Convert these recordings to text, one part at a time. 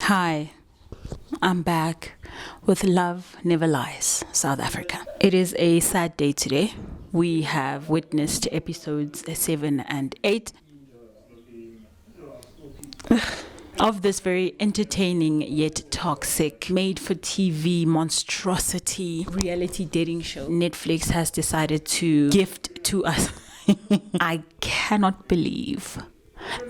Hi, I'm back with Love Never Lies, South Africa. It is a sad day today. We have witnessed episodes 7 and 8 of this very entertaining yet toxic, made-for-TV monstrosity reality dating show Netflix has decided to gift to us. I cannot believe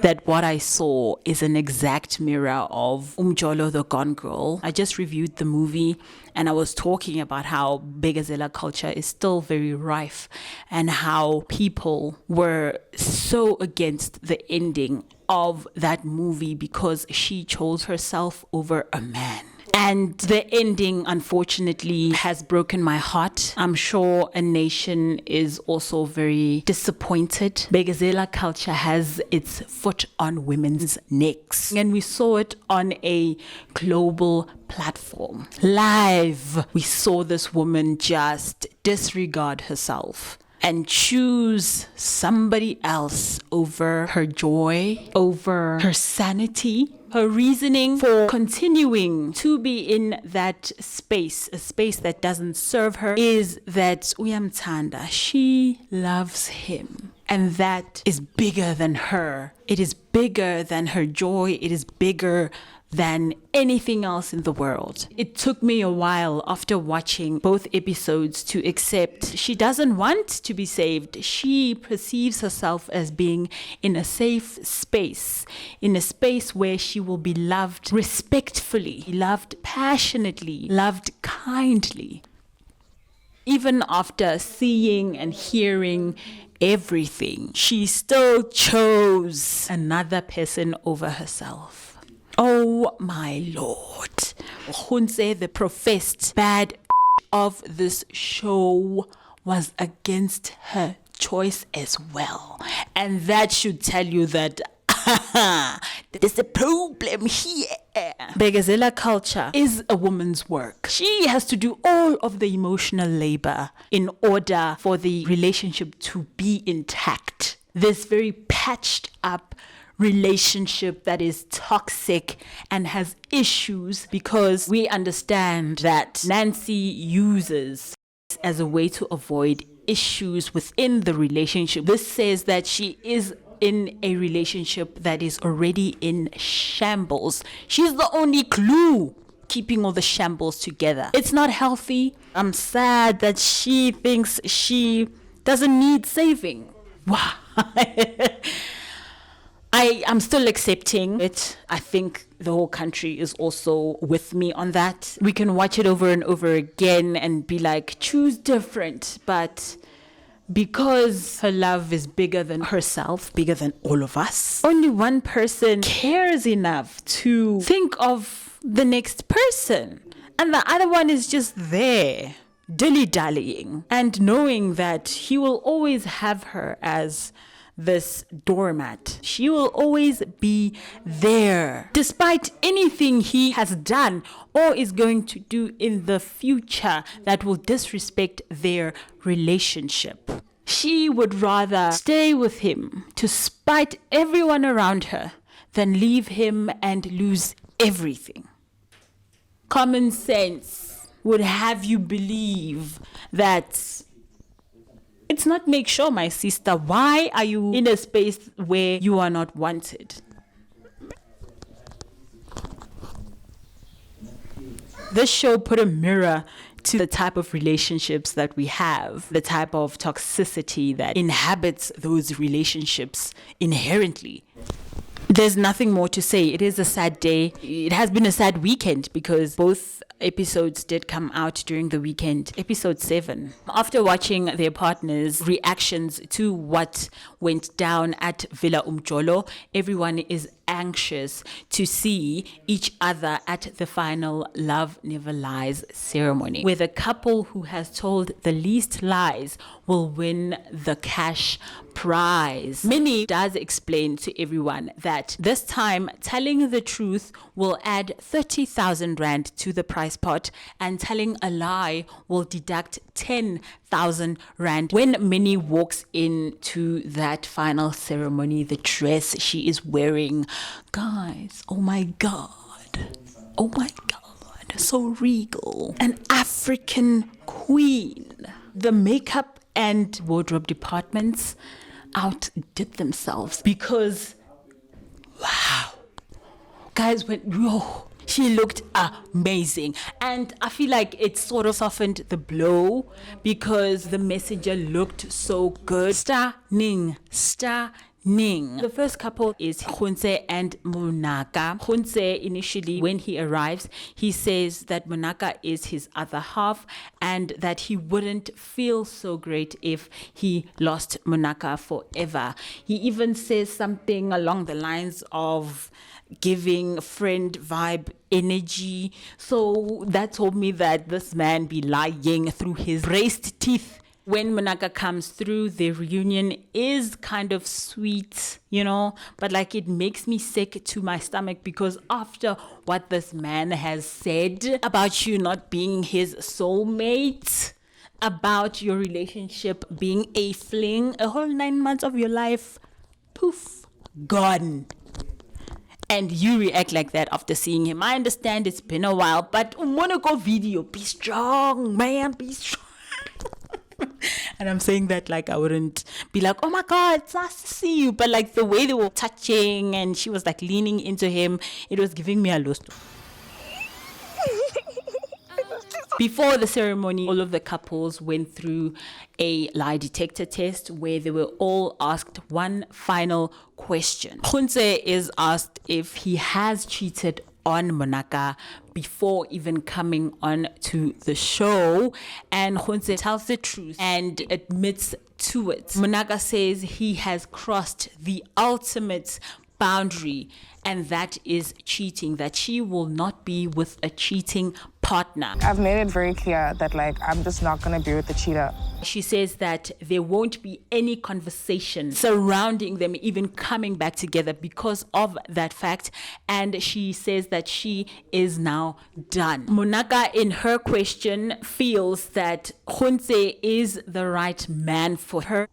that what I saw is an exact mirror of Umjolo the Gone Girl. I just reviewed the movie and I was talking about how Begazela culture is still very rife and how people were so against the ending of that movie because she chose herself over a man. And the ending, unfortunately, has broken my heart. I'm sure a nation is also very disappointed. Begazela culture has its foot on women's necks. And we saw it on a global platform. Live, we saw this woman just disregard herself and choose somebody else over her joy, over her sanity. Her reasoning for continuing to be in that space, a space that doesn't serve her, is that uyamthanda, she loves him. And that is bigger than her. It is bigger than her joy. It is bigger than anything else in the world. It took me a while after watching both episodes to accept she doesn't want to be saved. She perceives herself as being in a safe space, in a space where she will be loved respectfully, loved passionately, loved kindly. Even after seeing and hearing everything, she still chose another person over herself. Oh my Lord. Gontse, the professed bad of this show, was against her choice as well. And that should tell you that there's a problem here. Begazela culture is a woman's work. She has to do all of the emotional labor in order for the relationship to be intact. This very patched up relationship that is toxic and has issues, because we understand that Nancy uses as a way to avoid issues within the relationship. This says that she is in a relationship that is already in shambles. She's the only clue keeping all the shambles together. It's not healthy. I'm sad that she thinks she doesn't need saving. Wow. I'm still accepting it. I think the whole country is also with me on that. We can watch it over and over again and be like, choose different. But because her love is bigger than herself, bigger than all of us, only one person cares enough to think of the next person. And the other one is just there, dilly-dallying, and knowing that he will always have her as this doormat. She will always be there, despite anything he has done or is going to do in the future that will disrespect their relationship. She would rather stay with him to spite everyone around her than leave him and lose everything. Common sense would have you believe that it's not make sure, my sister. Why are you in a space where you are not wanted? This show put a mirror to the type of relationships that we have, the type of toxicity that inhabits those relationships inherently. There's nothing more to say. It is a sad day. It has been a sad weekend because both episodes did come out during the weekend. Episode 7. After watching their partners' reactions to what went down at Villa Umjolo, everyone is anxious to see each other at the final Love Never Lies ceremony, where the couple who has told the least lies will win the cash prize. Minnie does explain to everyone that this time telling the truth will add 30,000 rand to the prize pot and telling a lie will deduct 10,000 rand. When Minnie walks into that final ceremony, the dress she is wearing, guys, oh my God, Oh my God, so regal. An African queen. The makeup and wardrobe departments outdid themselves because, wow, guys, she looked amazing. And I feel like it sort of softened the blow because the messenger looked so good. Stunning. The first couple is Gontse and Munaka. Gontse, initially, when he arrives, he says that Munaka is his other half and that he wouldn't feel so great if he lost Munaka forever. He even says something along the lines of giving friend vibe energy. So that told me that this man be lying through his raised teeth. When Munaka comes through, the reunion is kind of sweet, but like it makes me sick to my stomach because after what this man has said about you not being his soulmate, about your relationship being a fling, a whole 9 months of your life, poof, gone. And you react like that after seeing him. I understand it's been a while, but Monaco video, be strong, man, be strong. And I'm saying that like I wouldn't be like, oh my God, it's nice to see you. But like the way they were touching and she was like leaning into him, it was giving me a lost. Before the ceremony, all of the couples went through a lie detector test where they were all asked one final question. Gontse is asked if he has cheated on Munaka before even coming on to the show, and Gontse tells the truth and admits to it. Munaka says he has crossed the ultimate boundary, and that is cheating, that she will not be with a cheating partner. I've made it very clear that I'm just not going to be with the cheater. She says that there won't be any conversation surrounding them even coming back together because of that fact, and she says that she is now done. Munaka, in her question, feels that Gontse is the right man for her.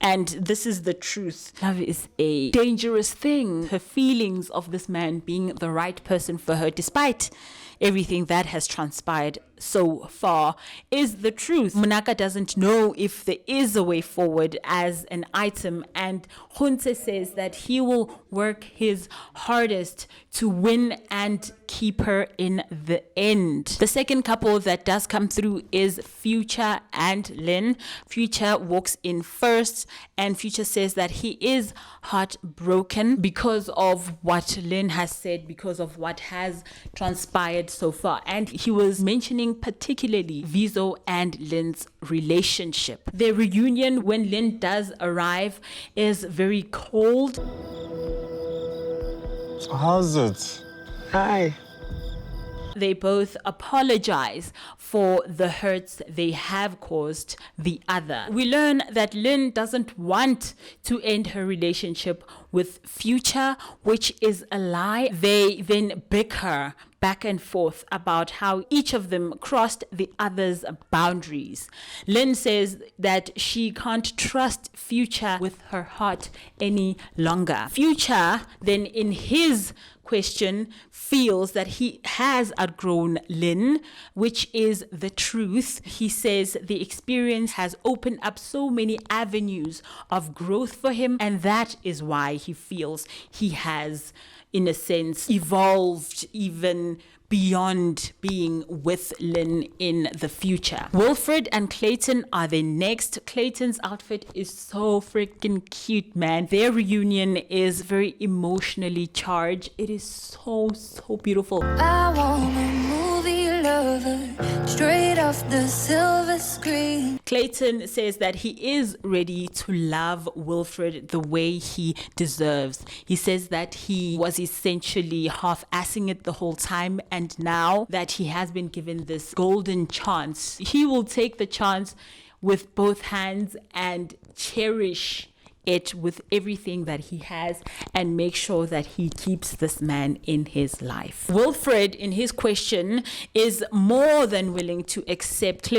And this is the truth. Love is a dangerous thing. Her feelings of this man being the right person for her, despite everything that has transpired so far, is the truth. Munaka doesn't know if there is a way forward as an item, and Gontse says that he will work his hardest to win and keep her in the end. The second couple that does come through is Future and Lynn. Future walks in first, and Future says that he is heartbroken because of what Lynn has said, because of what has transpired so far. And he was mentioning particularly Vizo and Lynn's relationship. Their reunion, when Lynn does arrive, is very cold. So how's it? Hi. They both apologize for the hurts they have caused the other. We learn that Lynn doesn't want to end her relationship with Future, which is a lie. They then bicker back and forth about how each of them crossed the other's boundaries. Lynn says that she can't trust Future with her heart any longer. Future then, in his question, feels that he has outgrown Lynn, which is the truth. He says the experience has opened up so many avenues of growth for him, and that is why he feels he has, in a sense, evolved even beyond being with Lynn in the future. Wilfred and Clayton are the next. Clayton's outfit is so freaking cute, man. Their reunion is very emotionally charged. It is so beautiful. I want a movie lover straight off the silver screen. Clayton says that he is ready to love Wilfred the way he deserves. He says that he was essentially half-assing it the whole time, and now that he has been given this golden chance, he will take the chance with both hands and cherish it with everything that he has and make sure that he keeps this man in his life. Wilfred, in his question, is more than willing to accept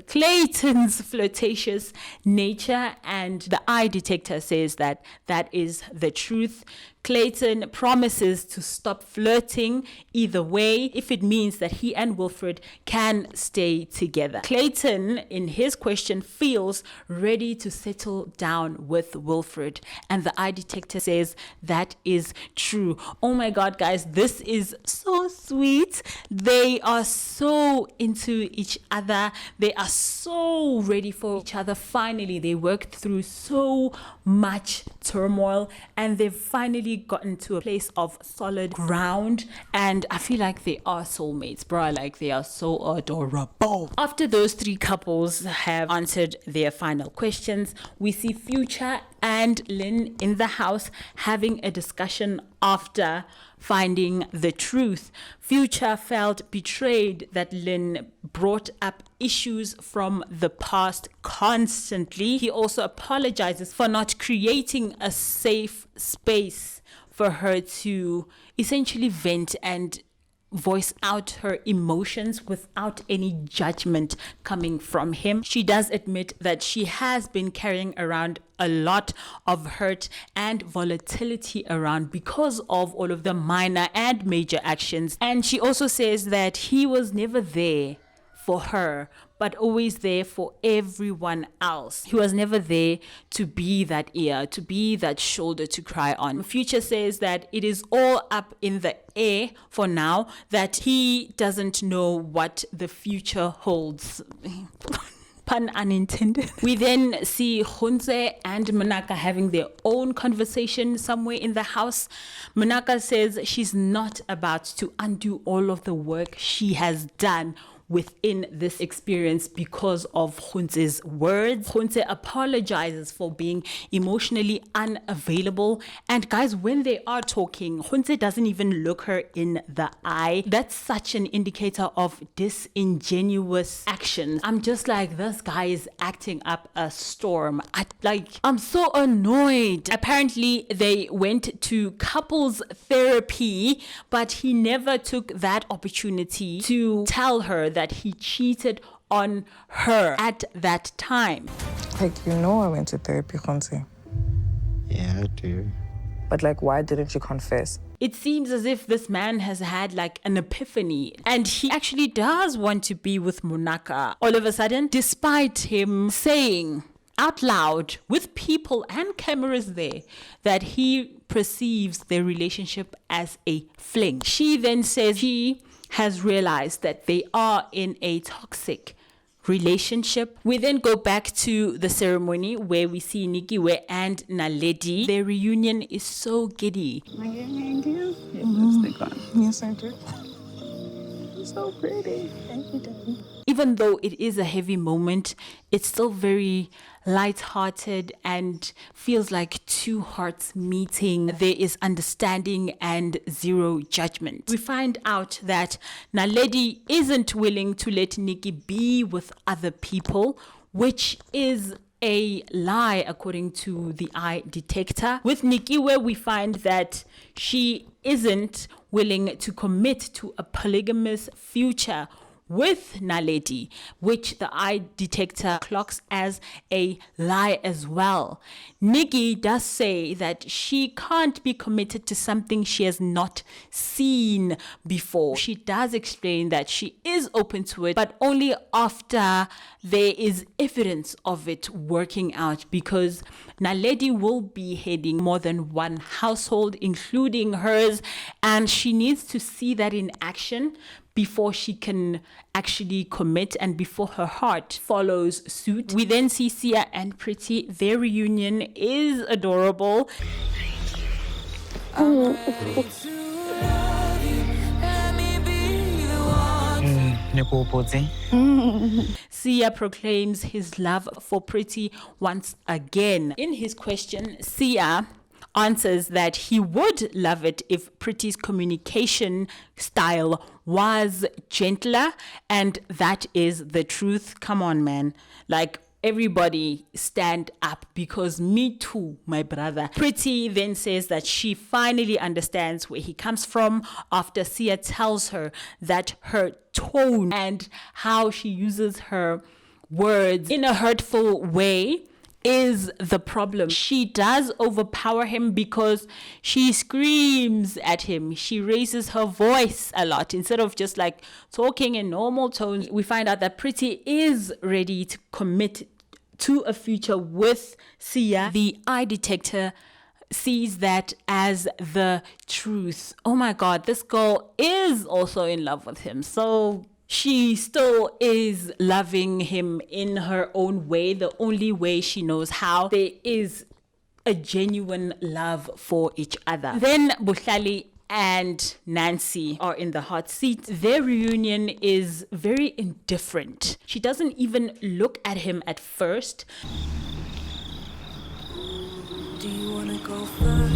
Clayton's flirtatious nature, and the eye detector says that that is the truth. Clayton promises to stop flirting either way if it means that he and Wilfred can stay together. Clayton, in his question, feels ready to settle down with Wilfred, and the eye detector says that is true. Oh my God, guys, this is so sweet. They are so into each other. They are so ready for each other. Finally, they worked through so much turmoil and they've finally gotten to a place of solid ground, and I feel like they are soulmates, bro. Like, they are so adorable. After those three couples have answered their final questions, we see Future and Lynn in the house having a discussion after finding the truth. Future felt betrayed that Lynn brought up issues from the past constantly. He also apologizes for not creating a safe space for her to essentially vent and voice out her emotions without any judgment coming from him. She does admit that she has been carrying around a lot of hurt and volatility around because of all of the minor and major actions. And she also says that he was never there for her, but always there for everyone else. He was never there to be that ear, to be that shoulder to cry on. Future says that it is all up in the air for now, that he doesn't know what the future holds. Pun unintended. We then see Gontse and Munaka having their own conversation somewhere in the house. Munaka says she's not about to undo all of the work she has done within this experience because of Gontse's words. Gontse apologizes for being emotionally unavailable. And guys, when they are talking, Gontse doesn't even look her in the eye. That's such an indicator of disingenuous action. I'm just like, this guy is acting up a storm. I'm so annoyed. Apparently, they went to couples therapy, but he never took that opportunity to tell her that he cheated on her at that time. Like, I went to therapy, Gontse. Yeah, I do. But like, why didn't you confess? It seems as if this man has had like an epiphany and he actually does want to be with Munaka all of a sudden, despite him saying out loud with people and cameras there that he perceives their relationship as a fling. She then says she has realized that they are in a toxic relationship. We then go back to the ceremony where we see Nikiwe and Naledi. Their reunion is so giddy. Yes, I do. So pretty. Thank you, Daddy. Even though it is a heavy moment, it's still very light-hearted and feels like two hearts meeting. There is understanding and zero judgment. We find out that Naledi isn't willing to let Nikki be with other people, which is a lie according to the eye detector. With Nikiwe, we find that she isn't willing to commit to a polygamous future with Naledi, which the eye detector clocks as a lie as well. Nikki does say that she can't be committed to something she has not seen before. She does explain that she is open to it, but only after there is evidence of it working out, because Naledi will be heading more than one household, including hers, and she needs to see that in action before she can actually commit and before her heart follows suit. We then see Sia and Pretty. Their reunion is adorable. Sia proclaims his love for Pretty once again. In his question, Sia answers that he would love it if Pretty's communication style was gentler, and that is the truth. Come on, man. Like, everybody stand up, because me too, my brother. Pretty then says that she finally understands where he comes from after Sia tells her that her tone and how she uses her words in a hurtful way is the problem. She does overpower him because she screams at him. She raises her voice a lot instead of just like talking in normal tones. We find out that Pretty is ready to commit to a future with Sia. The eye detector sees that as the truth. Oh my God, this girl is also in love with him. So she still is loving him in her own way, the only way she knows how. There is a genuine love for each other. Then Bohlale and Nancy are in the hot seat. Their reunion is very indifferent. She doesn't even look at him at first. Do you wanna go first?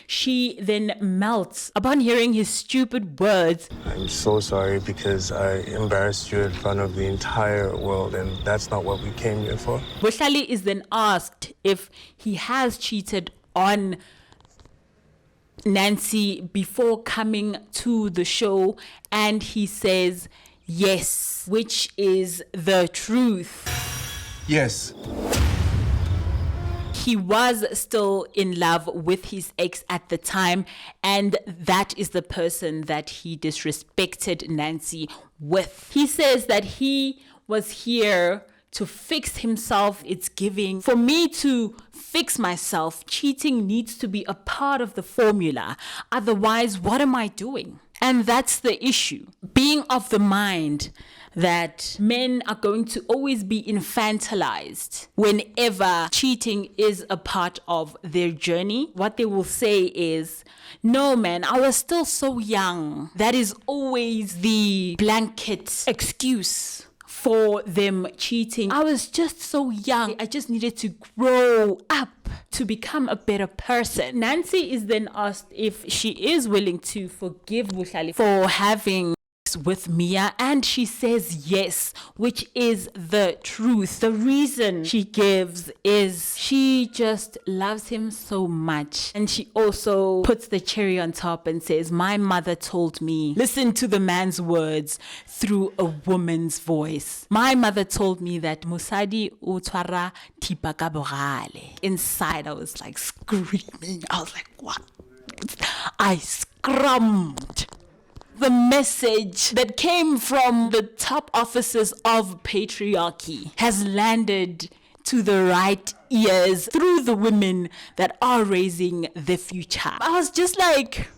She then melts upon hearing his stupid words. I'm so sorry because I embarrassed you in front of the entire world, and that's not what we came here for. Bohlale is then asked if he has cheated on Nancy before coming to the show, and he says yes, which is the truth. Yes. He was still in love with his ex at the time, and that is the person that he disrespected Nancy with. He says that he was here to fix himself. It's giving. For me to fix myself, cheating needs to be a part of the formula. Otherwise, what am I doing? And that's the issue. Being of the mind that men are going to always be infantilized whenever cheating is a part of their journey. What they will say is, no man, I was still so young. That is always the blanket excuse for them cheating. I was just so young. I just needed to grow up to become a better person. Nancy is then asked if she is willing to forgive Bohlale for having with Mia, and she says yes, which is the truth. The reason she gives is she just loves him so much. And she also puts the cherry on top and says, my mother told me, listen to the man's words through a woman's voice. My mother told me that Musadi utwara tipa ka Bohlale. Inside I was like screaming. I was like, what? I screamed. The message that came from the top offices of patriarchy has landed to the right ears through the women that are raising the future. I was just like,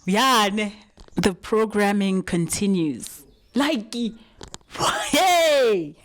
yeah, the programming continues. Like, hey!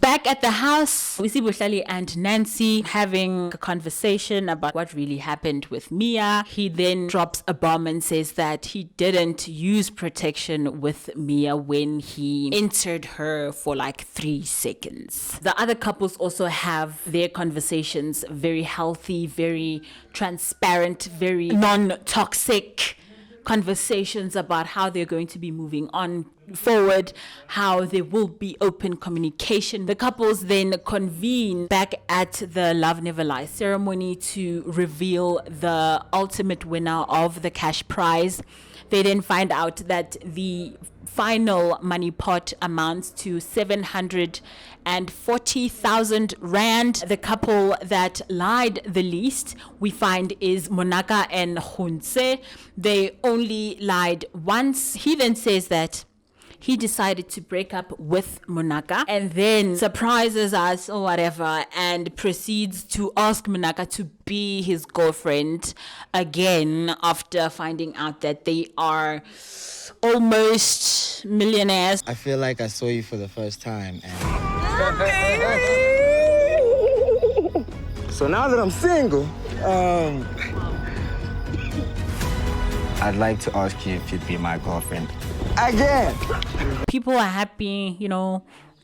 Back at the house, we see Bohlale and Nancy having a conversation about what really happened with Mia. He then drops a bomb and says that he didn't use protection with Mia when he entered her for like 3 seconds. The other couples also have their conversations very healthy, very transparent, very non-toxic conversations about how they're going to be moving on forward, how there will be open communication. The couples then convene back at the Love Never Lies ceremony to reveal the ultimate winner of the cash prize. They then find out that the final money pot amounts to 740,000 rand. The couple that lied the least, we find, is Munaka and Gontse. They only lied once. He then says that he decided to break up with Munaka and then surprises us or whatever and proceeds to ask Munaka to be his girlfriend again after finding out that they are almost millionaires. I feel like I saw you for the first time. And So now that I'm single, I'd like to ask you if you'd be my girlfriend. again. People are happy,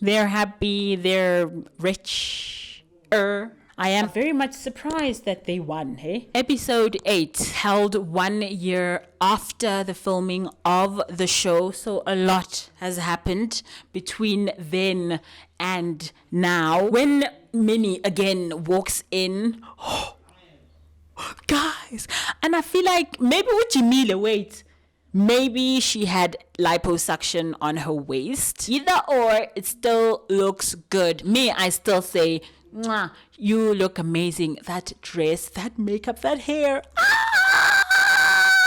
they're happy, they're richer. I am very much surprised that they won, hey? Episode 8 held 1 year after the filming of the show, so a lot has happened between then and now. When Minnie again walks in, guys, and I feel like maybe with Jamila, maybe she had liposuction on her waist. Either or, it still looks good. Me, I still say Mwah, you look amazing. That dress, that makeup, that hair.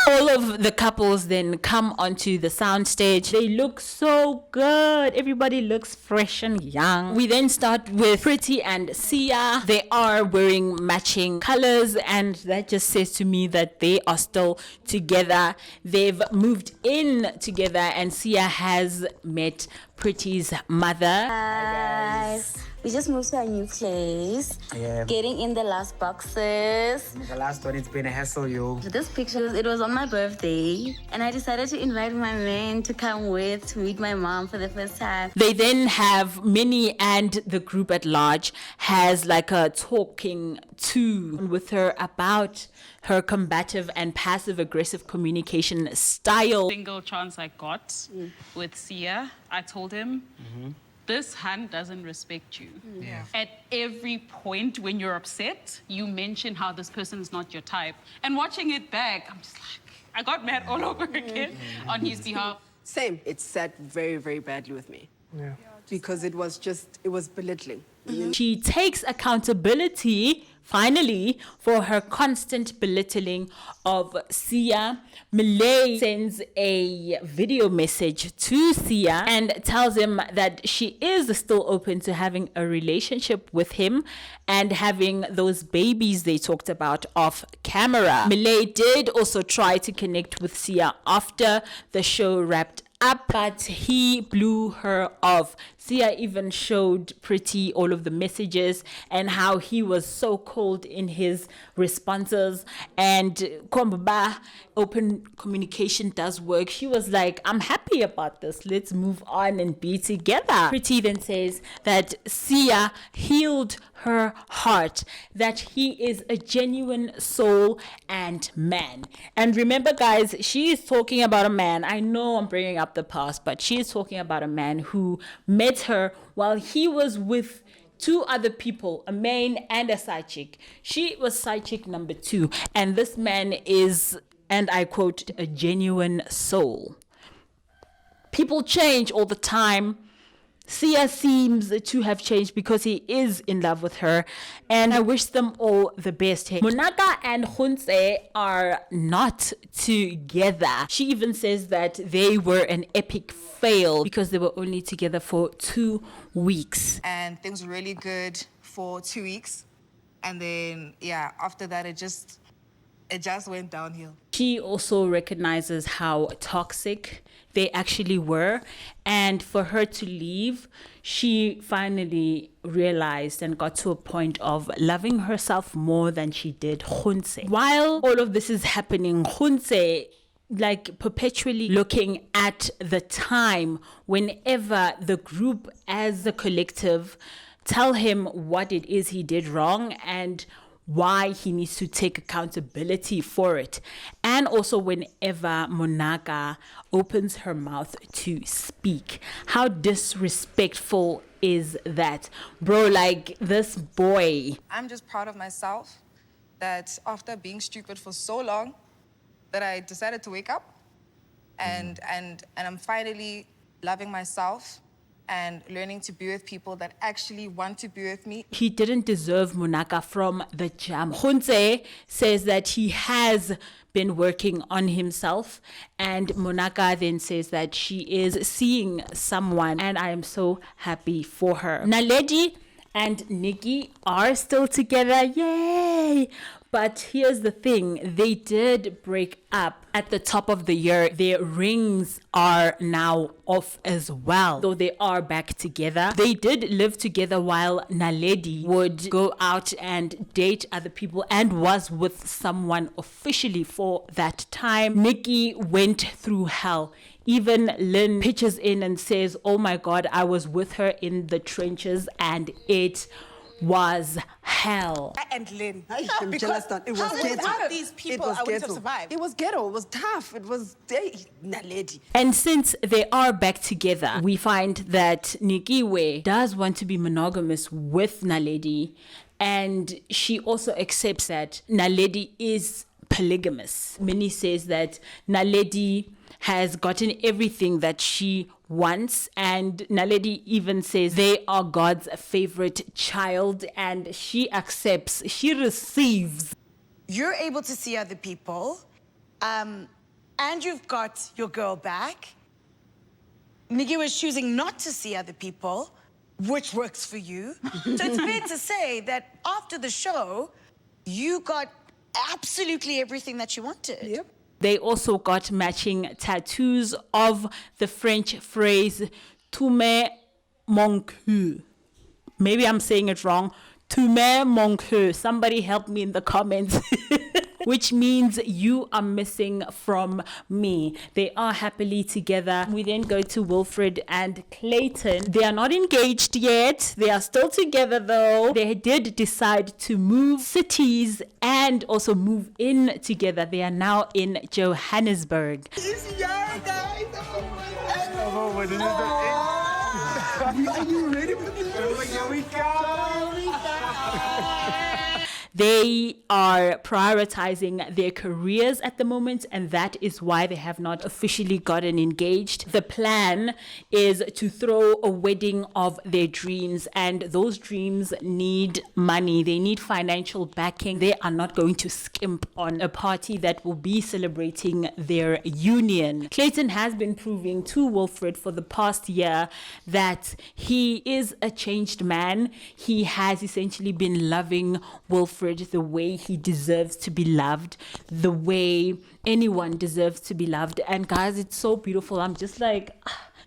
All of the couples then come onto the soundstage. They look so good. Everybody looks fresh and young. We then start with Pretty and Sia. They are wearing matching colors, and that just says to me that they are still together. They've moved in together, and Sia has met Pretty's mother. Hi. We just moved to a new place. Yeah. Getting in the last boxes. The last one, it's been a hassle, yo. This picture, it was on my birthday, and I decided to invite my man to come with to meet my mom for the first time. They then have Minnie and the group at large has like a talking to with her about her combative and passive aggressive communication style. Single chance I got with Sia, I told him, this hun doesn't respect you. Yeah. At every point when you're upset, you mention how this person is not your type. And watching it back, I'm just like, I got mad all over again on his behalf. Same. It sat very, very badly with me. Yeah. Because it was belittling. She takes accountability, finally, for her constant belittling of Sia. Malay sends a video message to Sia and tells him that she is still open to having a relationship with him and having those babies they talked about off camera. Malay did also try to connect with Sia after the show wrapped up, but he blew her off. Sia even showed Pretty all of the messages and how he was so cold in his responses. And Kombaba, open communication does work. She was like, I'm happy about this. Let's move on and be together. Pretty then says that Sia healed her heart, that he is a genuine soul and man. And remember, guys, she is talking about a man. I know I'm bringing up the past, but she is talking about a man who met her while he was with two other people, a main and a side chick. She was side chick number 2, and this man is, and I quote, a genuine soul. People change all the time. Sia seems to have changed because he is in love with her, and I wish them all the best. Munaka and Gontse are not together. She even says that they were an epic fail because they were only together for 2 weeks. And things were really good for 2 weeks. And then, yeah, after that, it just went downhill. She also recognizes how toxic they actually were, and for her to leave, she finally realized and got to a point of loving herself more than she did Gontse. While all of this is happening, Gontse, like, perpetually looking at the time whenever the group as a collective tell him what it is he did wrong and why he needs to take accountability for it. And also whenever Munaka opens her mouth to speak. How disrespectful is that? Bro, like, this boy. I'm just proud of myself that after being stupid for so long, that I decided to wake up and I'm finally loving myself and learning to be with people that actually want to be with me. He didn't deserve Munaka from the jump. Gontse says that he has been working on himself, and Munaka then says that she is seeing someone, and I am so happy for her. Naledi and Nikki are still together, yay! But here's the thing, they did break up at the top of the year. Their rings are now off as well, though they are back together. They did live together while Naledi would go out and date other people and was with someone officially for that time. Nikki went through hell. Even Lynn pitches in and says, oh my God, I was with her in the trenches and it was hell. And Lynn. I'm jealous that it was ghetto. Without these people, I wouldn't have survived. It was ghetto. It was tough. It was Naledi. And since they are back together, we find that Nikiwe does want to be monogamous with Naledi, and she also accepts that Naledi is polygamous. Minnie says that Naledi has gotten everything that she wants, and Naledi even says they are God's favorite child, and she accepts, she receives. You're able to see other people, and you've got your girl back. Nikiwe is choosing not to see other people, which works for you. So it's fair to say that after the show, you got absolutely everything that you wanted. Yep. They also got matching tattoos of the French phrase "tu me manques." Maybe I'm saying it wrong. "Tu me manques." Somebody help me in the comments. Which means you are missing from me. They are happily together. We then go to Wilfred and Clayton. They are not engaged yet. They are still together though. They did decide to move cities and also move in together. They are now in Johannesburg. Are you ready for this? Here we go. They are prioritizing their careers at the moment, and that is why they have not officially gotten engaged. The plan is to throw a wedding of their dreams, and those dreams need money. They need financial backing. They are not going to skimp on a party that will be celebrating their union. Clayton has been proving to Wilfred for the past year that he is a changed man. He has essentially been loving Wilfred the way he deserves to be loved, the way anyone deserves to be loved. And guys, it's so beautiful. I'm just like,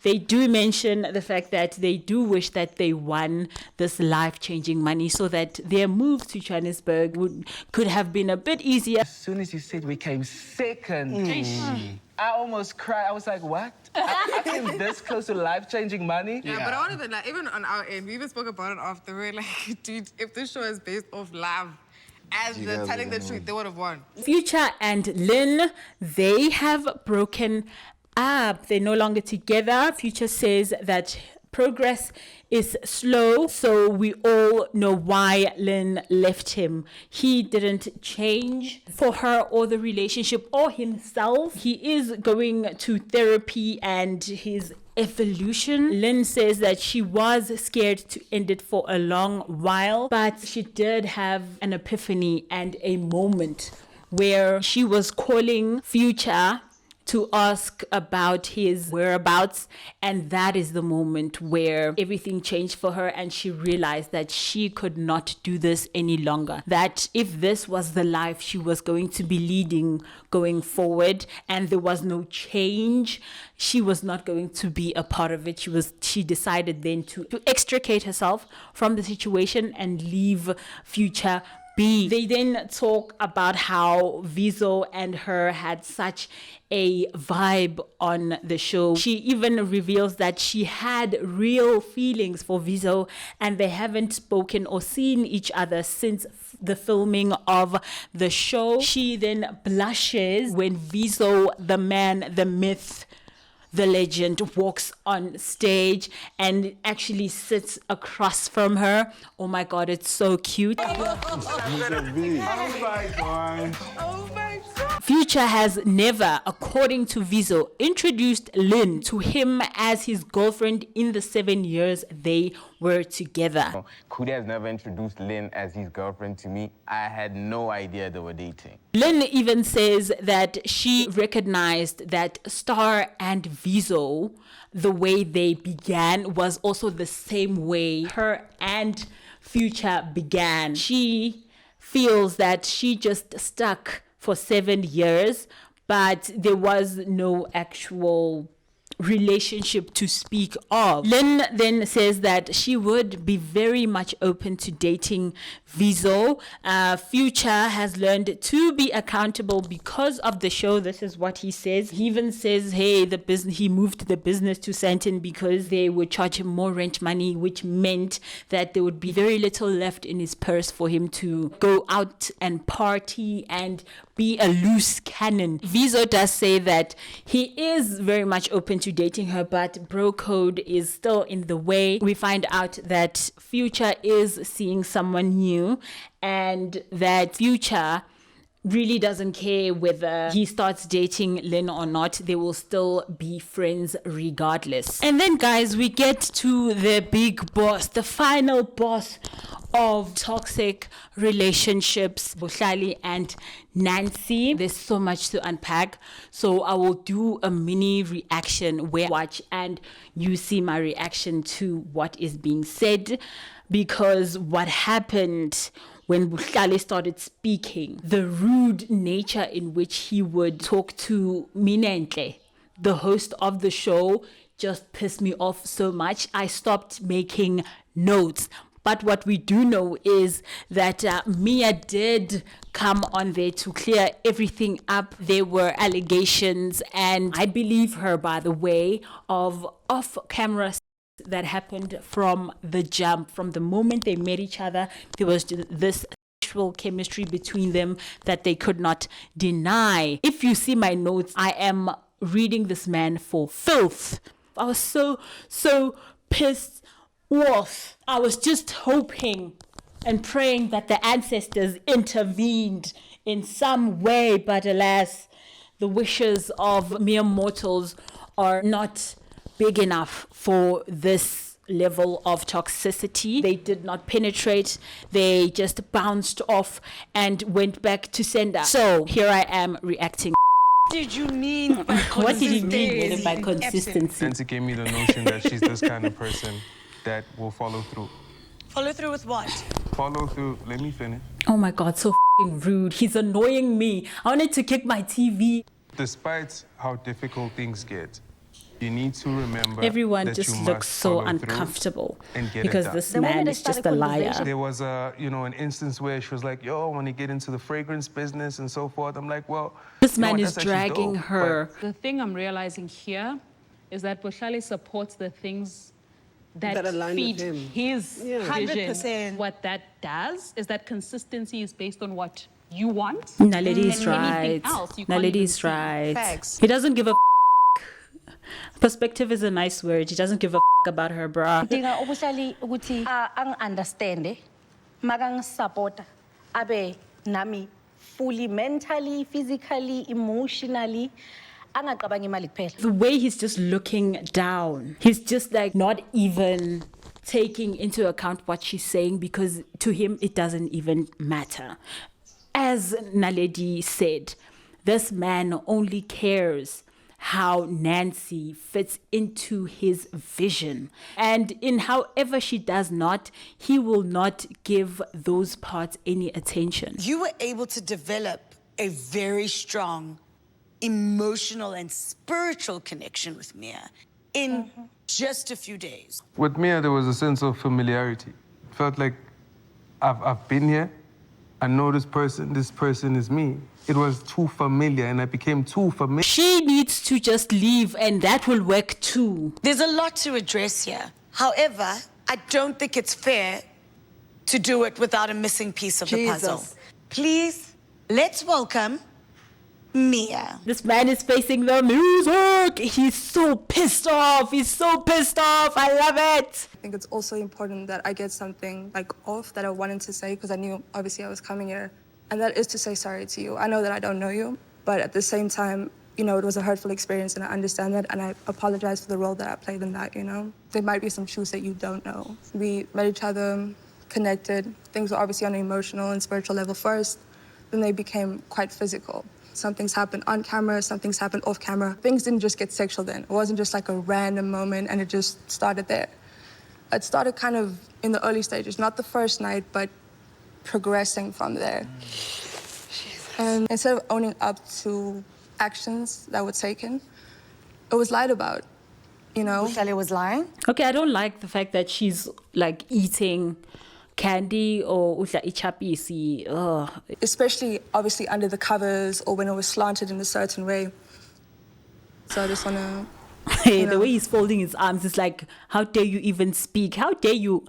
they do mention the fact that they do wish that they won this life-changing money so that their move to Johannesburg could have been a bit easier. As soon as you said we came second, I almost cried. I was like, what? I came this close to life-changing money? Yeah, but I want to be like, even on our end, we even spoke about it after. We're like, dude, if this show is based off love, and they're telling the truth, they would have won. Future and Lynn, they have broken up. They're no longer together. Future says that progress is slow, so we all know why Lynn left him. He didn't change for her or the relationship or himself. He is going to therapy and his evolution. Lynn says that she was scared to end it for a long while, but she did have an epiphany and a moment where she was calling Future to ask about his whereabouts, and that is the moment where everything changed for her, and she realized that she could not do this any longer, that if this was the life she was going to be leading going forward and there was no change, she was not going to be a part of it. She decided then to extricate herself from the situation and leave Future be. They then talk about how Vizo and her had such a vibe on the show. She even reveals that she had real feelings for Vizo, and they haven't spoken or seen each other since the filming of the show. She then blushes when Vizo, the man, the myth, the legend, walks on stage and actually sits across from her. Oh my God, it's so cute. Future has never, according to Vizo, introduced Lynn to him as his girlfriend in the 7 years they were together. Kuda has never introduced Lynn as his girlfriend to me. I had no idea they were dating. Lynn even says that she recognized that Star and Vizo, the way they began was also the same way her and Future began. She feels that she just stuck for 7 years, but there was no actual relationship to speak of. Lynn then says that she would be very much open to dating Vizo. Future has learned to be accountable because of the show. This is what he says. He even says, hey, he moved the business to Sandton because they would charge him more rent money, which meant that there would be very little left in his purse for him to go out and party and be a loose cannon. Vizo does say that he is very much open to dating her, but bro code is still in the way. We find out that Future is seeing someone new, and that Future really doesn't care whether he starts dating Lynn or not. They will still be friends regardless. And then, guys, we get to the big boss, the final boss of toxic relationships, Bohlale and Nancy. There's so much to unpack, so I will do a mini reaction where I watch and you see my reaction to what is being said, because what happened when Bohlale started speaking, the rude nature in which he would talk to Minnie, the host of the show, just pissed me off so much. I stopped making notes. But what we do know is that Mia did come on there to clear everything up. There were allegations, and I believe her, by the way, of off-camera that happened from the jump. From the moment they met each other, there was this sexual chemistry between them that they could not deny. If you see my notes, I am reading this man for filth. I was so pissed off. I was just hoping and praying that the ancestors intervened in some way, but alas, the wishes of mere mortals are not big enough for this level of toxicity. They did not penetrate. They just bounced off and went back to sender. So here I am reacting. Did you mean by What did he mean by consistency? Nancy gave me the notion that she's this kind of person that will follow through. Follow through with what? Follow through. Let me finish. Oh my God, so rude. He's annoying me. I wanted to kick my TV. Despite how difficult things get, you need to remember Everyone that just you looks must so follow through uncomfortable and get because it done. this man is just a liar. There was an instance where she was like, yo, I want to get into the fragrance business and so forth. I'm like, well, This you know man what, is that's actually dragging dope, her. The thing I'm realizing here is that Bohlale supports the things that align feed with him. his vision. 100%. What that does is that consistency is based on what you want. Naledi is And right. anything else you can't Naledi even is see. right. Facts. He doesn't give a Perspective is a nice word. He doesn't give a about her, bruh. Dinga ubuhlali ukuthi ang understand magang support abe nami fully mentally, physically, emotionally angacabangi imali kuphela. The way he's just looking down, he's just like not even taking into account what she's saying, because to him it doesn't even matter. As Naledi said, this man only cares how Nancy fits into his vision. And in however she does not, he will not give those parts any attention. You were able to develop a very strong emotional and spiritual connection with Mia in just a few days. With Mia, there was a sense of familiarity. It felt like I've been here. I know this person is me. It was too familiar, and I became too familiar. She needs to just leave, and that will work too. There's a lot to address here. However, I don't think it's fair to do it without a missing piece of the puzzle. Please, let's welcome Mia. This man is facing the music. He's so pissed off. He's so pissed off. I love it. I think it's also important that I get something like off that I wanted to say, because I knew obviously I was coming here. And that is to say sorry to you. I know that I don't know you, but at the same time, you know, it was a hurtful experience, and I understand that, and I apologize for the role that I played in that, you know. There might be some truths that you don't know. We met each other, connected. Things were obviously on an emotional and spiritual level first, then they became quite physical. Some things happened on camera, some things happened off camera. Things didn't just get sexual then. It wasn't just like a random moment and it just started there. It started kind of in the early stages, not the first night, but progressing from there. And instead of owning up to actions that were taken, it was lied about, you know? Bohlale was lying? Okay, I don't like the fact that she's like eating candy or utla ichapisi. Especially, obviously, under the covers or when it was slanted in a certain way. So I just want to... Hey, the way he's folding his arms is like, how dare you even speak? How dare you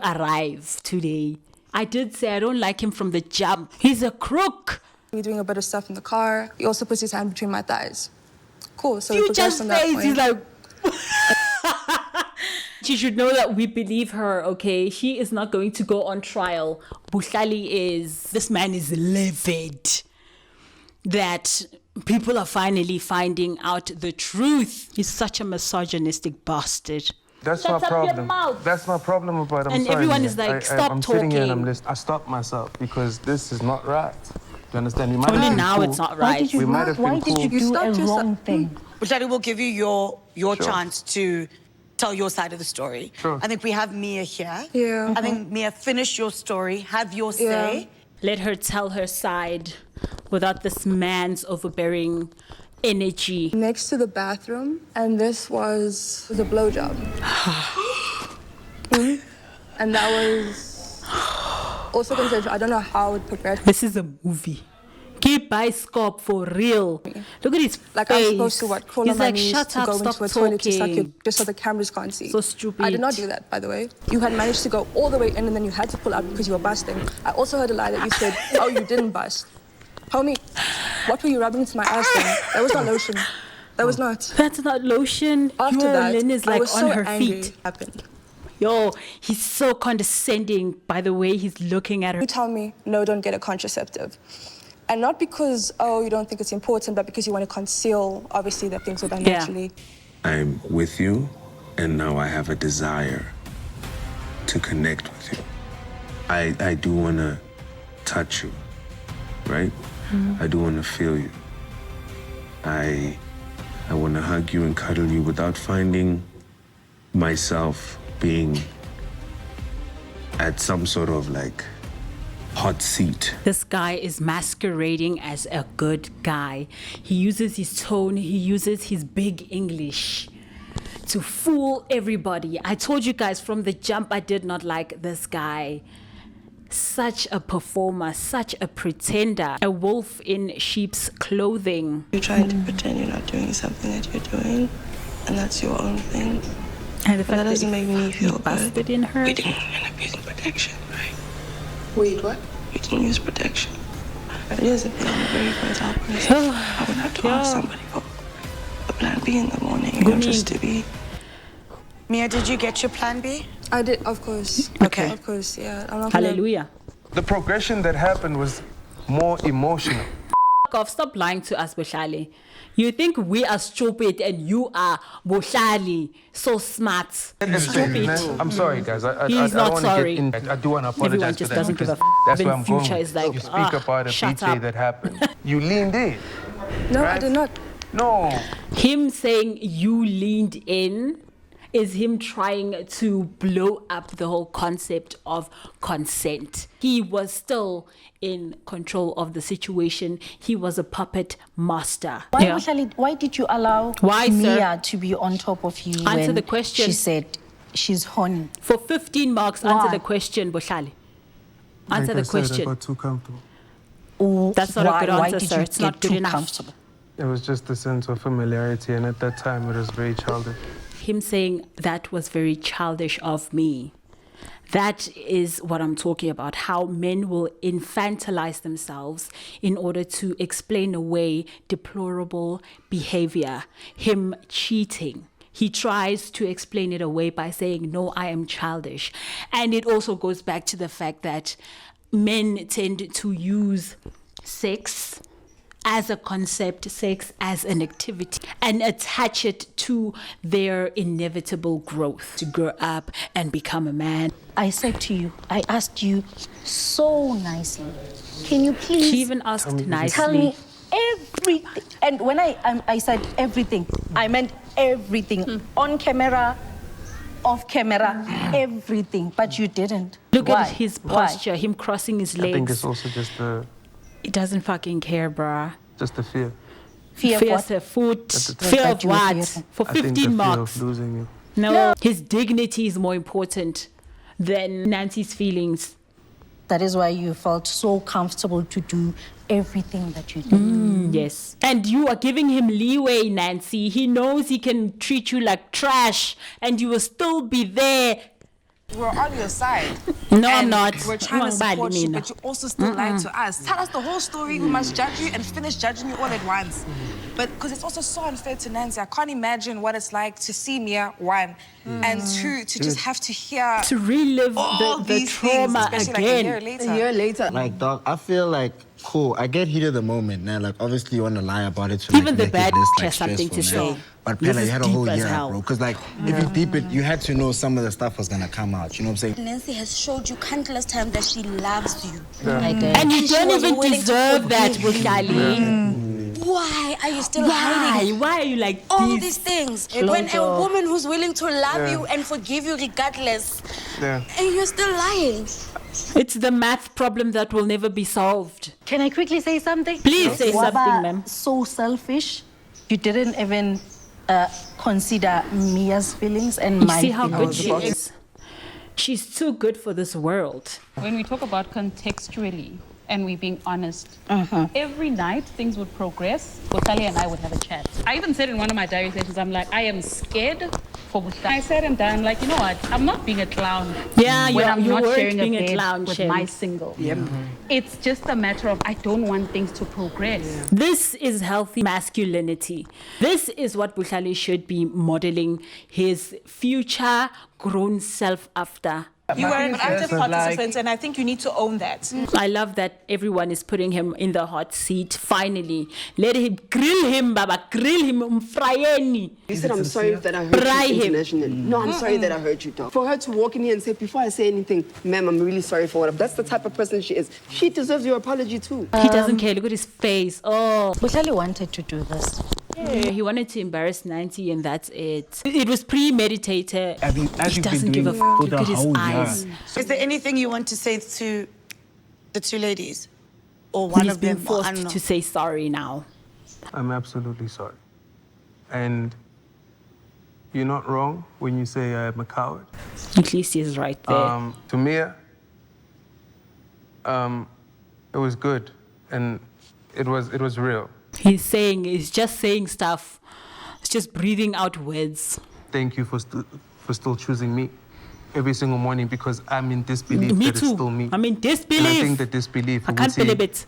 arrive today? I did say I don't like him from the jump. He's a crook. We're doing a bit of stuff in the car. He also puts his hand between my thighs. Cool, so we You progressed just on that face, point. he's like... she should know that we believe her, okay? She is not going to go on trial. Bohlale is. This man is livid that people are finally finding out the truth. He's such a misogynistic bastard. That's Shut my up your problem. mouth. That's my problem about it. I'm And sorry, everyone man. is like, stop I'm sitting here and I'm talking. listening. I stopped myself because this is not right. Do you understand? We might Only have been now cool. it's not Why right. did you, We might have been why did cool. you do a stopped wrong thing? Bohlale will give you your Sure. chance to tell your side of the story. Sure. I think we have Mia here. Yeah. I think Mia, finish your story, have your say. Let her tell her side without this man's overbearing energy. Next to the bathroom, and this was a blowjob. And that was also consensual. I don't know how it progressed. This is a movie. Keep by scope for real. Look at his Like face. I'm supposed to crawl He's on my like, knees shut to up, go stop into a toilet to suck talking. it just so the cameras can't see. So stupid. I did not do that, by the way. You had managed to go all the way in and then you had to pull out because you were busting. I also heard a lie that you said, oh, you didn't bust. Homie, what were you rubbing into my ass then? That was not lotion. That was not. That's not lotion. After Yo, that, Lynn is I like was on so her angry. feet. Happened. Yo, he's so condescending by the way he's looking at her. You tell me, no, don't get a contraceptive. And not because, oh, you don't think it's important, but because you want to conceal, obviously, that things will die Yeah. naturally. I'm with you, and now I have a desire to connect with you. I do want to touch you, right? I do want to feel you. I want to hug you and cuddle you without finding myself being at some sort of like hot seat. This guy is masquerading as a good guy. He uses his tone, he uses his big English to fool everybody. I told you guys from the jump I did not like this guy. Such a performer, such a pretender, a wolf in sheep's clothing. You're trying to pretend you're not doing something that you're doing, and that's your own thing. And the But fact that doesn't make me feel good. busted in her. We didn't end up using protection, right? Wait, what? We didn't use protection. It is a bit on the very fertile person. I would have to ask somebody for a plan B in the morning, you know, just to be. Mia, did you get your plan B? I did, of course. Okay. Of course, yeah. I'm not gonna... Hallelujah. The progression that happened was more emotional. Off, stop lying to us, Bohlale. You think we are stupid and you are Bohlale, so smart. Stupid. I'm sorry, guys. I He's don't not want sorry. to get in. I do want to apologize Everyone for just that doesn't give because a f. that's Even where I'm going. Future is like, you speak about a shut BJ up. that happened. You leaned in. No, I right? did not. No. Him saying you leaned in is him trying to blow up the whole concept of consent. He was still in control of the situation. He was a puppet master. Why, Bohlale, why did you allow Why, Mia sir? to be on top of you Answer when the question. she said she's horny? For 15 marks, Why? answer the question, Bohlale. Answer the I question. got too comfortable. That's not a good Why answer, did sir. you It's get not good too enough. comfortable? It was just a sense of familiarity, and at that time, it was very childish. Him saying that was very childish of me. That is what I'm talking about, how men will infantilize themselves in order to explain away deplorable behavior. Him cheating. He tries to explain it away by saying, no, I am childish. And it also goes back to the fact that men tend to use sex as a concept, sex as an activity, and attach it to their inevitable growth to grow up and become a man. I said to you, I asked you so nicely, can you please She even asked nicely. tell me everything? And when I said everything, I meant everything. On camera, off camera, everything. But you didn't. Look Why? at his Why? posture, him crossing his legs. I think it's also just the He doesn't fucking care, bruh. fear. Fear of Fear what? of food. That Fear of you were what? fearful. For I think the 15 fear marks. of losing you. No, his dignity is more important than Nancy's feelings. That is why you felt so comfortable to do everything that you did. Yes. And you are giving him leeway, Nancy. He knows he can treat you like trash and you will still be there. We're on your side. No, I'm And not. We're trying to support you, Mina. but you also still lied to us. Tell us the whole story. We must judge you and finish judging you all at once. But because it's also so unfair to Nancy. I can't imagine what it's like to see Mia, one, and two, to just have to hear... To relive all the these trauma things, especially again. like a year later. Like, dog, I feel like, cool, I get heat of the moment now. Like, obviously, you want to lie about it to Even the make bad it this, like, has something to stressful, say. man. But This Pella, is you had a deep whole as year, hell. bro. Because, like, if you deep it, you had to know some of the stuff was going to come out. You know what I'm saying? Nancy has showed you countless times that she loves you. I did. And you don't even deserve that, Bohlale. Why are you still hiding? Why are you like all this? these things? When a woman who's willing to love you and forgive you regardless, and you're still lying. It's the math problem that will never be solved. Can I quickly say something? Please say Waba something, ma'am. So selfish. You didn't even consider Mia's feelings and my See how good feelings. she is. She's too good for this world. When we talk about contextually and we being honest, every night things would progress. Bohlale and I would have a chat. I even said in one of my diary sessions, I'm like, I am scared for Bohlale. I said and done, like, you know what? I'm not being a clown. Yeah, when I'm you not weren't sharing being a a bed clown, with Shem. my single. It's just a matter of I don't want things to progress. This is healthy masculinity. This is what Bohlale should be modeling his future grown self after. You are an active participant, and I think you need to own that. I love that everyone is putting him in the hot seat. Finally, let him grill him, Baba, grill him, umfrayeni. You said, I'm sorry that I hurt you internationally. No, I'm sorry that I hurt you, dog. For her to walk in here and say, before I say anything, ma'am, I'm really sorry for what I've... That's the type of person she is. She deserves your apology too. He doesn't care. Look at his face. Oh. Bohlale wanted to do this. Yeah, he wanted to embarrass Nancy, and that's it. It was premeditated. He doesn't give a fuck. Look at his eyes. Is there anything you want to say to the two ladies? Or one He's of been them? Or I don't forced know. to say sorry now. I'm absolutely sorry. And you're not wrong when you say I'm a coward. At least he's right there. To Mia, it was good, and it was real. He's just saying stuff. He's just breathing out words. Thank you for still choosing me every single morning, because I'm in disbelief Me that it's too. still me. I'm in disbelief. And I think that disbelief. I can't believe it.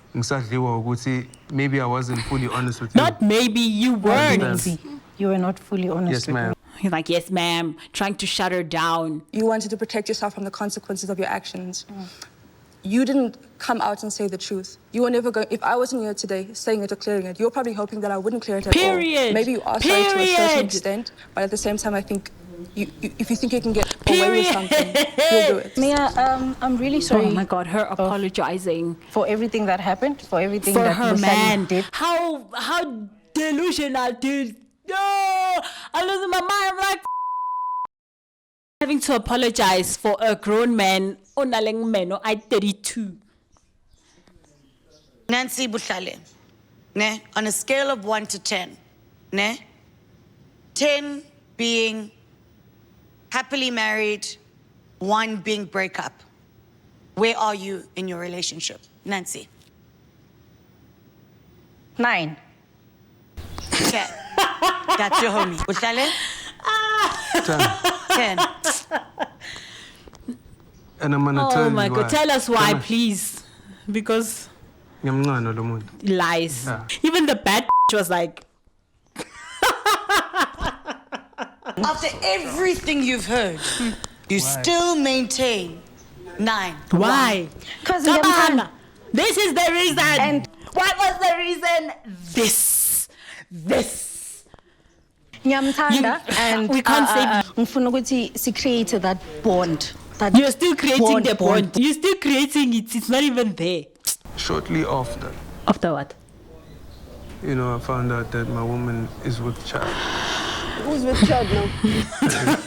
Maybe I wasn't fully honest with you. Not maybe, you weren't. Yes. You were not fully honest Yes, with ma'am. He's like, yes, ma'am, trying to shut her down. You wanted to protect yourself from the consequences of your actions. You didn't come out and say the truth. You were never going... If I wasn't here today saying it or clearing it, you're probably hoping that I wouldn't clear it at all. Period. Maybe you are sorry to a certain Period. extent, but at the same time, I think if you think you can get away with something, you'll do it. Mia, I'm really sorry. Oh my God, her apologizing. For everything that happened, for everything For that her Bohlale man. did. How delusional, dude. No, I'm losing my mind. I'm like, having to apologize for a grown man. I 32. Nancy Bohlale, ne? On a scale of 1 to 10, ne? 10 being happily married, 1 being breakup. Where are you in your relationship, Nancy? 9. Okay. That's your homie. Bohlale? 10. And I'm gonna tell Oh you my God, why. tell us why, Tell me. please. Because Yeah. lies. Even the bad was like, After everything you've heard, you still maintain 9. why? Because Come on. This is the reason. And what was the reason? This. Nyamthanda and we can't say ngifuna ukuthi si create that bond. You're still creating the bond. You're still creating it. It's not even there. Shortly after, After what? I found out that my woman is with child. Who's with child now?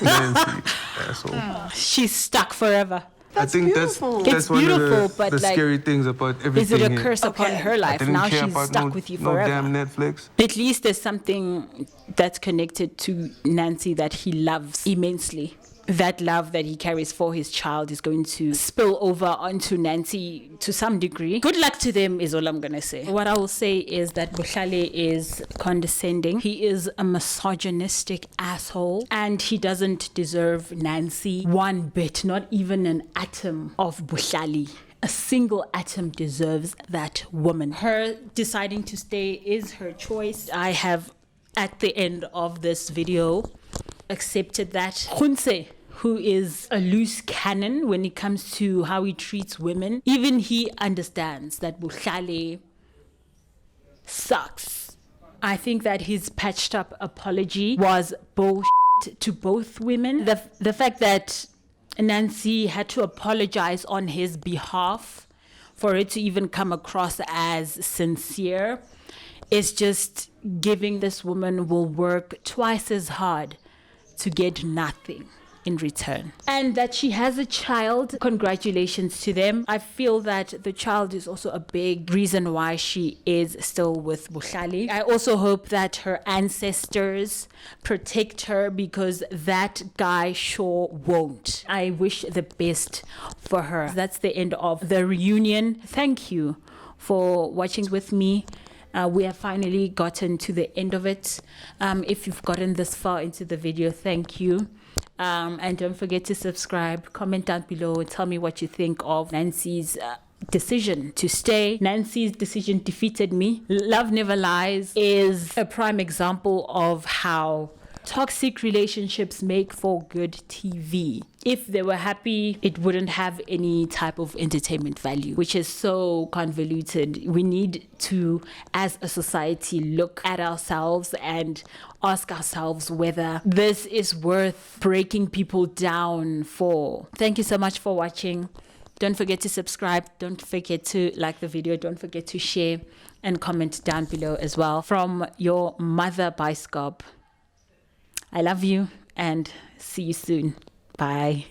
Nancy, asshole. She's stuck forever. I think beautiful. that's It's one beautiful, of but the like, scary things about everything. Is it a here. curse upon her I life? didn't Now care she's about stuck with you no forever. damn Netflix. At least there's something that's connected to Nancy that he loves immensely. That love that he carries for his child is going to spill over onto Nancy to some degree. Good luck to them is all I'm going to say. What I will say is that Bohlale is condescending. He is a misogynistic asshole, and he doesn't deserve Nancy one bit, not even an atom of Bohlale a single atom deserves that woman. Her deciding to stay is her choice. I have, at the end of this video, accepted that. Gontse, who is a loose cannon when it comes to how he treats women, even he understands that Bohlale sucks. I think that his patched up apology was bullshit to both women. The fact that Nancy had to apologize on his behalf for it to even come across as sincere is just giving this woman will work twice as hard to get nothing in return. And that she has a child, congratulations to them. I feel that the child is also a big reason why she is still with Bohlale. I also hope that her ancestors protect her, because that guy sure won't. I wish the best for her. That's the end of the reunion. Thank you for watching with me. We have finally gotten to the end of it. If you've gotten this far into the video, thank you. And don't forget to subscribe, comment down below, and tell me what you think of Nancy's decision to stay. Nancy's decision defeated me. Love Never Lies is a prime example of how toxic relationships make for good TV. If they were happy, it wouldn't have any type of entertainment value, which is so convoluted. We need to, as a society, look at ourselves and ask ourselves whether this is worth breaking people down for. Thank you so much for watching. Don't forget to subscribe. Don't forget to like the video. Don't forget to share and comment down below as well. From your mother, Bioscope. I love you and see you soon. Bye.